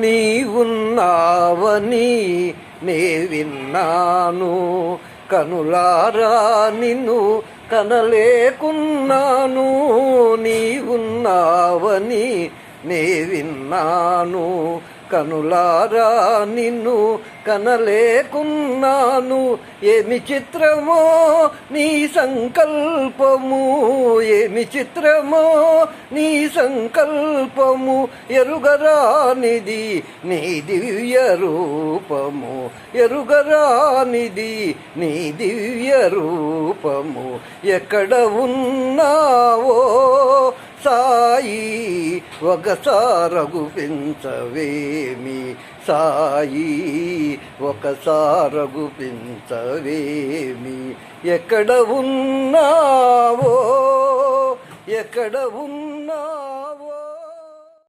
నీవున్నావని నే విన్నాను, కనులారా నిన్ను కనలేకున్నాను. నీవున్నావని నే విన్నాను, కనులారా నిన్ను కనలేకున్నాను. ఏమి చిత్రమో నీ సంకల్పము, ఏమి చిత్రమో నీ సంకల్పము, ఎరుగరానిది నీ దివ్య రూపము, ఎరుగరానిది నీ దివ్య రూపము. ఎక్కడ ఉన్నావో సాయి ఒకసారగుపించవేమి, సాయి ఒకసారగుపించవేమి. ఎక్కడ ఉన్నావో, ఎక్కడ ఉన్నావో.